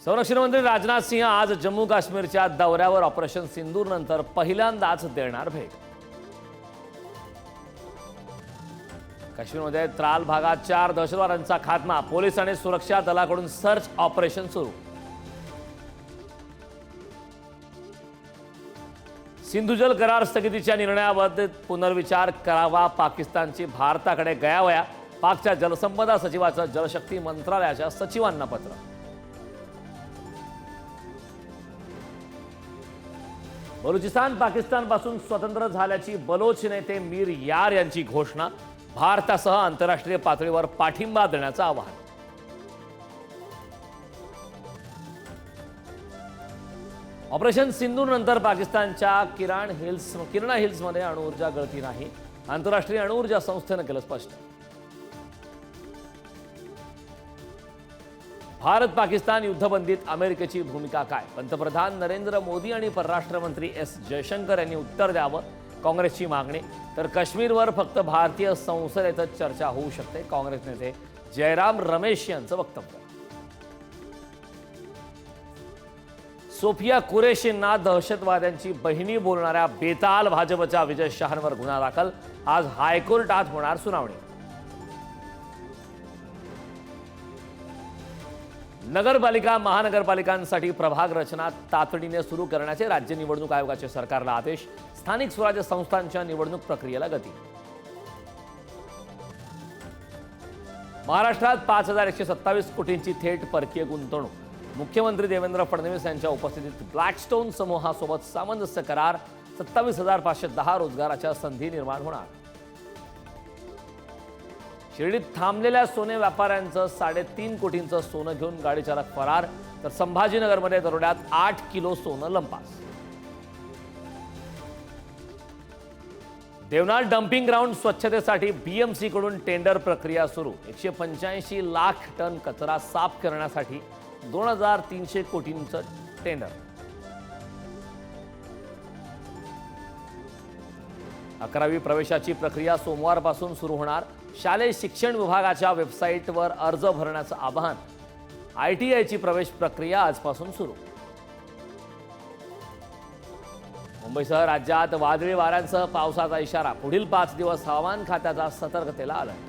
संरक्षण मंत्री राजनाथ सिंह आज जम्मू काश्मीरच्या दौऱ्यावर ऑपरेशन सिंदूर नंतर पहिल्यांदाच देणार भेट। काश्मीरमध्ये त्राल भागात 4 दहशतवाद्यांचा खात्मा, पोलीस आणि सुरक्षा दलाकडून सर्च ऑपरेशन सुरू। सिंधुजल करार स्थगितीच्या निर्णयाबाबत पुनर्विचार करावा, पाकिस्तानची भारताकडे गयावया। पाकच्या जलसंपदा सचिवाचं जलशक्ती मंत्रालयाच्या सचिवांना पत्र। बलुचिस्तान पाकिस्तानपासून स्वतंत्र झाल्याची बलोच नेते मीर यार यांची घोषणा, भारतासह आंतरराष्ट्रीय पातळीवर पाठिंबा देण्याचं आवाहन। ऑपरेशन सिंधूर नंतर पाकिस्तानच्या किरणा हिल्समध्ये अणुऊर्जा गळती नाही, आंतरराष्ट्रीय अणुऊर्जा संस्थेनं केलं स्पष्ट। भारत पाकिस्तान युद्धबंदीत अमेरिकेची भूमिका काय? पंतप्रधान नरेंद्र मोदी आणि परराष्ट्र मंत्री एस जयशंकर यांनी उत्तर द्यावं, काँग्रेसची मागणी। तर काश्मीरवर फक्त भारतीय संसदेतच चर्चा होऊ शकते, काँग्रेस नेते जयराम रमेश यांचं वक्तव्य। सोफिया कुरेशींना दहशतवाद्यांची बहिणी बोलणाऱ्या बेताल भाजपच्या विजय शहांवर गुन्हा दाखल, आज हायकोर्टात होणार सुनावणी। नगरपालिका महानगरपालिकांसाठी प्रभाग रचना तातडीने सुरू करण्याचे राज्य निवडणूक आयोगाचे सरकारला आदेश, स्थानिक स्वराज्य संस्थांच्या निवडणूक प्रक्रियेला गती। महाराष्ट्रात 5127 कोटींची थेट परकीय गुंतवणूक, मुख्यमंत्री देवेंद्र फडणवीस यांच्या उपस्थितीत ब्लॅकस्टोन समूहासोबत सामंजस्य करार, 27,510 रोजगाराच्या संधी निर्माण होणार। शिर्डीत थांबलेल्या सोने व्यापाऱ्यांचं 3.5 कोटींचं सोनं घेऊन गाडी चालक फरार, तर संभाजीनगरमध्ये दरोड्यात 8 किलो सोनं लंपास। देवनार डम्पिंग ग्राउंड स्वच्छतेसाठी बीएमसी कडून टेंडर प्रक्रिया सुरू, 185 लाख टन कचरा साफ करण्यासाठी 2,300 कोटींचं टेंडर। 11वी प्रवेशाची प्रक्रिया सोमवारपासून सुरू होणार, शालेय शिक्षण विभागाच्या वेबसाईटवर अर्ज भरण्याचं आवाहन। ITIची प्रवेश प्रक्रिया आजपासून सुरू। मुंबईसह राज्यात वादळी वाऱ्यांसह पावसाचा इशारा, पुढील 5 दिवस हवामान खात्याचा सतर्कतेला अलर्ट।